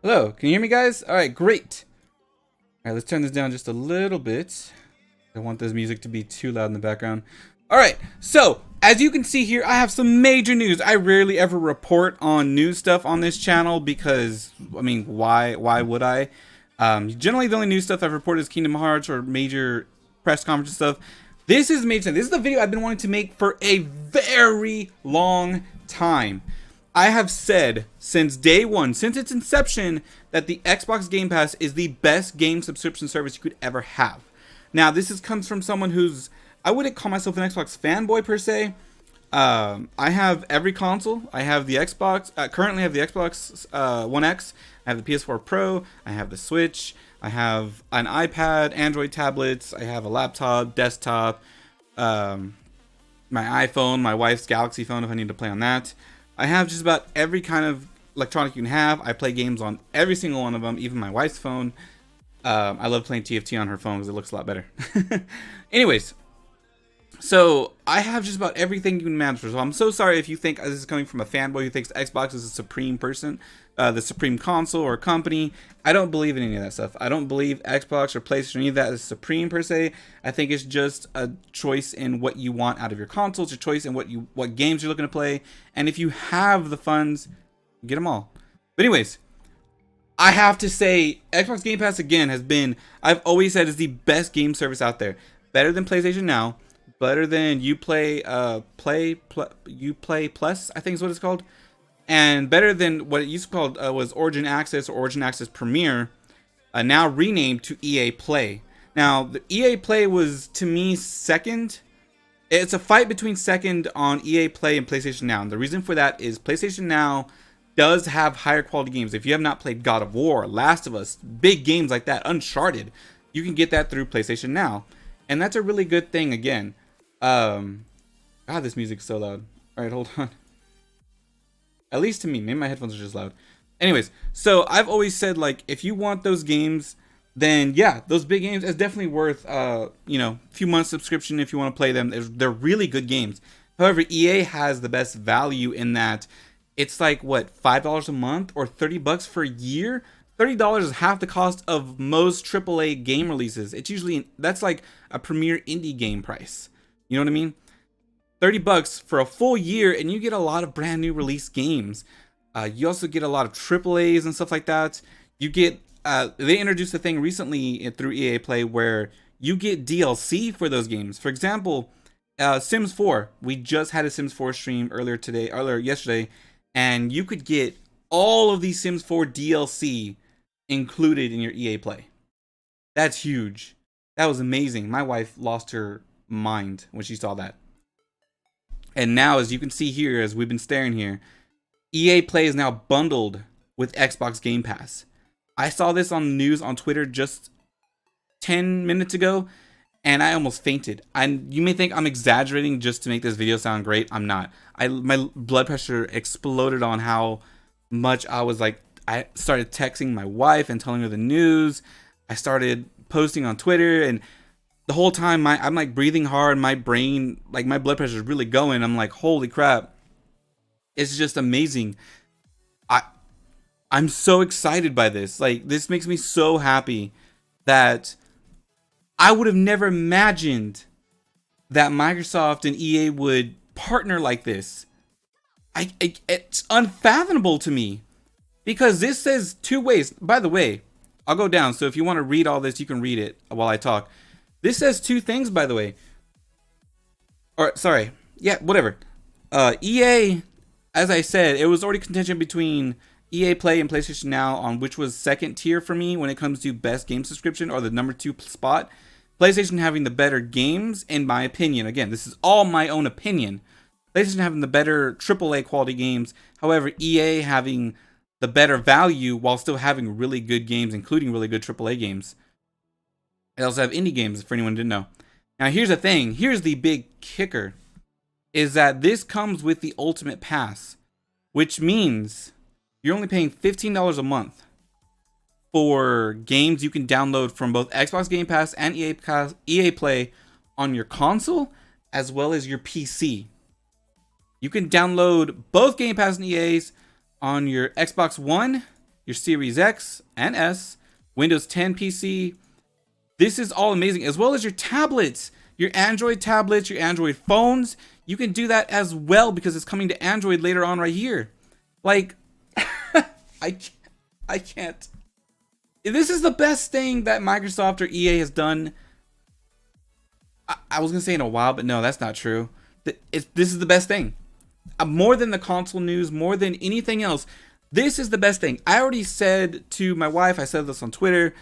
Hello, can you hear me, guys? All right, great. All right, let's turn this down just a little bit. I don't want this music to be too loud in the background. All right, so as you can see here, I have some major news. I rarely ever report on news stuff on this channel because, I mean, why would I? Generally, the only news stuff I've reported is Kingdom Hearts or major press conference stuff. This is major. This is the video I've been wanting to make for a very long time. I have said since day one, since its inception, that the Xbox Game Pass is the best game subscription service you could ever have. Now, comes from someone who's, I wouldn't call myself an Xbox fanboy per se. I have every console. I have the Xbox. Currently, I have the Xbox One X. I have the PS4 Pro. I have the Switch. I have an iPad, Android tablets. I have a laptop, desktop, my iPhone, my wife's Galaxy phone if I need to play on that. I have just about every kind of electronic you can have. I play games on every single one of them, even my wife's phone. I love playing TFT on her phone because it looks a lot better. Anyways, so I have just about everything you can imagine. So I'm so sorry if you think this is coming from a fanboy who thinks Xbox is the supreme person, the supreme console or company. I don't believe in any of that stuff. I don't believe Xbox or PlayStation or any of that is supreme per se. I think it's just a choice in what you want out of your console. It's a choice in what games you're looking to play. And if you have the funds, get them all. But anyways, I have to say Xbox Game Pass again has been, I've always said, is the best game service out there. Better than PlayStation Now. Better than Uplay Plus, I think is what it's called, and better than what it used to be called was Origin Access or Origin Access Premier, now renamed to EA Play. Now, the EA Play was to me second. It's a fight between second on EA Play and PlayStation Now, and the reason for that is PlayStation Now does have higher quality games. If you have not played God of War, Last of Us, big games like that, Uncharted, you can get that through PlayStation Now, and that's a really good thing. Again. God, this music's so loud. All right, hold on. At least to me, maybe my headphones are just loud. Anyways, so I've always said, like, if you want those games, then yeah, those big games is definitely worth, few months subscription if you want to play them. They're really good games. However, EA has the best value in that it's like what, $5 a month or $30 for a year. $30 is half the cost of most AAA game releases. It's usually that's like a premier indie game price. You know what I mean? $30 for a full year, and you get a lot of brand new release games. You also get a lot of AAAs and stuff like that. You get they introduced a thing recently through EA Play where you get DLC for those games. For example, Sims 4. We just had a Sims 4 stream earlier yesterday, and you could get all of the Sims 4 DLC included in your EA Play. That's huge. That was amazing. My wife lost her mind when she saw that. And now, as you can see here, as we've been staring here, EA Play is now bundled with Xbox Game Pass. I saw this on the news on Twitter just 10 minutes ago, and I almost fainted. You may think I'm exaggerating just to make this video sound great. I'm not. My blood pressure exploded on how much I was like. I started texting my wife and telling her the news. I started posting on Twitter, and the whole time I'm like breathing hard. My brain, like my blood pressure is really going. I'm like, holy crap. It's just amazing. I'm so excited by this. Like, this makes me so happy that I would have never imagined that Microsoft and EA would partner like this. It's unfathomable to me because this says two ways. By the way, I'll go down. So if you want to read all this, you can read it while I talk. This says two things, by the way. Or, sorry. Yeah, whatever. EA, as I said, it was already contention between EA Play and PlayStation Now on which was second tier for me when it comes to best game subscription or the number 2 spot. PlayStation having the better games, in my opinion. Again, this is all my own opinion. PlayStation having the better AAA quality games. However, EA having the better value while still having really good games, including really good AAA games. They also have indie games, for anyone who didn't know. Now, here's the thing. Here's the big kicker. Is that this comes with the Ultimate Pass. Which means you're only paying $15 a month for games you can download from both Xbox Game Pass and EA Play on your console as well as your PC. You can download both Game Pass and EA's on your Xbox One your Series X and S, Windows 10 PC. This is all amazing, as well as your tablets, your Android tablets, your Android phones. You can do that as well because it's coming to Android later on right here. Like, I can't. This is the best thing that Microsoft or EA has done. I was gonna say in a while, but no, that's not true. This is the best thing. More than the console news, more than anything else, this is the best thing. I already said to my wife, I said this on Twitter,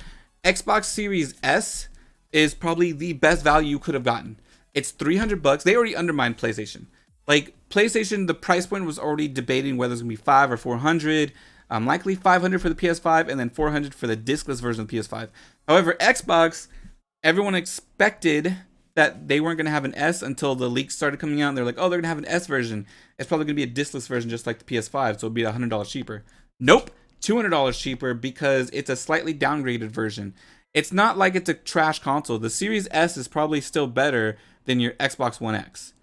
Xbox Series S is probably the best value you could have gotten. It's $300. They already undermined PlayStation. Like, PlayStation, the price point was already debating whether it's gonna be $500 or $400. Likely $500 for the PS5 and then $400 for the discless version of the PS5. However, Xbox, everyone expected that they weren't going to have an S until the leaks started coming out. And they're like, oh, they're going to have an S version. It's probably going to be a discless version just like the PS5, so it'll be $100 cheaper. Nope, $200 cheaper because it's a slightly downgraded version. It's not like it's a trash console. The Series S is probably still better than your Xbox One X.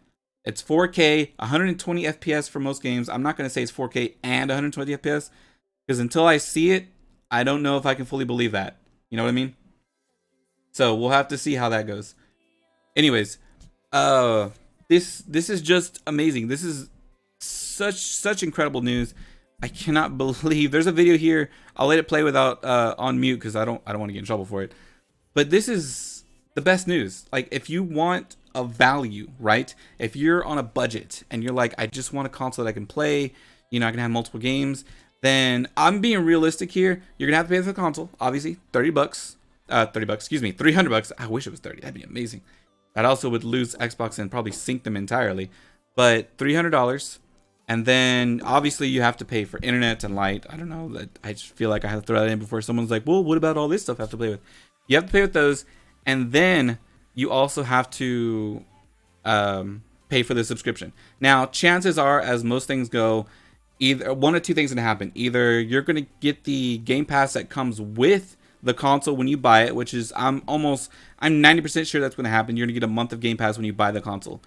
It's 4K, 120 FPS for most games. I'm not going to say it's 4K and 120 FPS because until I see it, I don't know if I can fully believe that. You know what I mean? So we'll have to see how that goes. Anyways, this is just amazing. This is such incredible news. I cannot believe there's a video here. I'll let it play without on mute because I don't want to get in trouble for it. But this is the best news. Like, if you want a value, right? If you're on a budget and you're like, I just want a console that I can play, you know, I can have multiple games, then I'm being realistic here. You're gonna have to pay for the console, obviously, $30. $300. I wish it was 30. That'd be amazing. That also would lose Xbox and probably sink them entirely. But $300. And then obviously you have to pay for internet and light. I don't know. I just feel like I have to throw that in before someone's like, well, what about all this stuff I have to play with? You have to pay with those. And then you also have to pay for the subscription. Now, chances are, as most things go, either one or two things going to happen. Either you're going to get the Game Pass that comes with the console when you buy it, which is I'm 90% sure that's going to happen. You're going to get a month of Game Pass when you buy the console.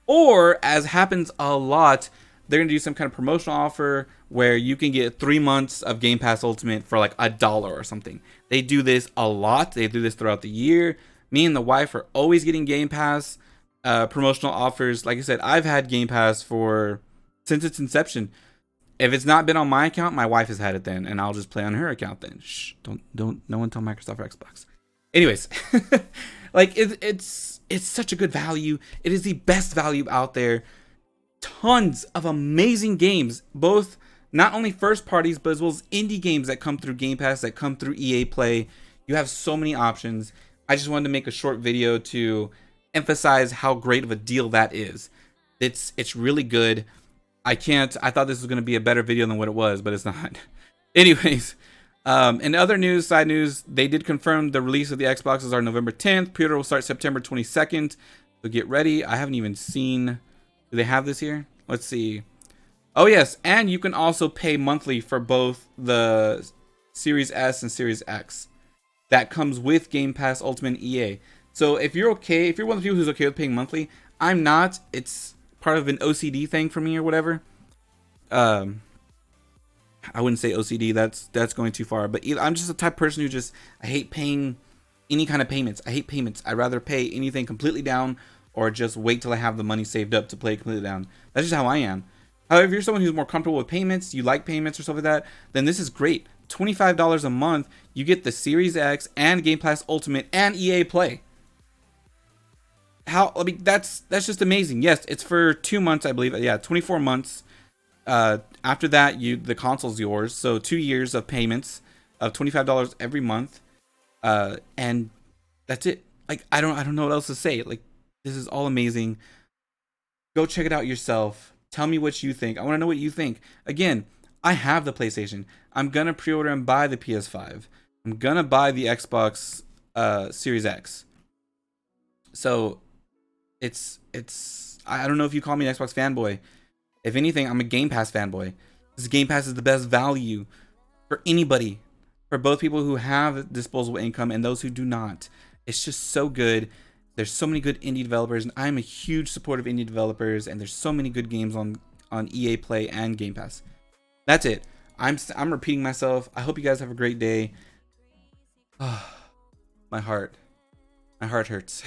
Or, as happens a lot, they're going to do some kind of promotional offer where you can get 3 months of Game Pass Ultimate for like $1 or something. They do this a lot. They do this throughout the year. Me and the wife are always getting Game Pass promotional offers. Like I said, I've had Game Pass since its inception. If it's not been on my account, my wife has had it then, and I'll just play on her account then. Shh, don't no one tell Microsoft or Xbox. Anyways, like it's such a good value. It is the best value out there. Tons of amazing games, both not only first parties but as well as indie games that come through Game Pass, that come through EA Play. You have so many options. I just wanted to make a short video to emphasize how great of a deal that is. It's really good. I thought this was going to be a better video than what it was, but it's not. Anyways, in other news, side news, they did confirm the release of the Xboxes are November 10th. Pre-order will start September 22nd. So get ready. I haven't even seen. Do they have this here? Let's see. Oh, yes. And you can also pay monthly for both the Series S and Series X. That comes with Game Pass Ultimate and EA. So if you're one of the people who's okay with paying monthly, I'm not. It's part of an OCD thing for me or whatever. I wouldn't say OCD. That's going too far. But I'm just the type of person who I hate paying any kind of payments. I hate payments. I'd rather pay anything completely down or just wait till I have the money saved up to play completely down. That's just how I am. However, if you're someone who's more comfortable with payments, you like payments or stuff like that, then this is great. $25 a month, you get the Series X and Game Pass Ultimate and EA Play. That's just amazing. Yes, it's for 2 months, I believe. Yeah, 24 months. After that, the console's yours. So 2 years of payments of $25 every month, and that's it. Like I don't know what else to say. Like, this is all amazing. Go check it out yourself. Tell me what you think. I want to know what you think. Again, I have the PlayStation. I'm gonna pre-order and buy the PS5. I'm gonna buy the Xbox Series X. So it's I don't know if you call me an Xbox fanboy. If anything, I'm a Game Pass fanboy. This Game Pass is the best value for anybody, for both people who have disposable income and those who do not. It's just so good. There's so many good indie developers, and I'm a huge supporter of indie developers, and there's so many good games on EA Play and Game Pass. That's it. I'm repeating myself. I hope you guys have a great day. My heart hurts.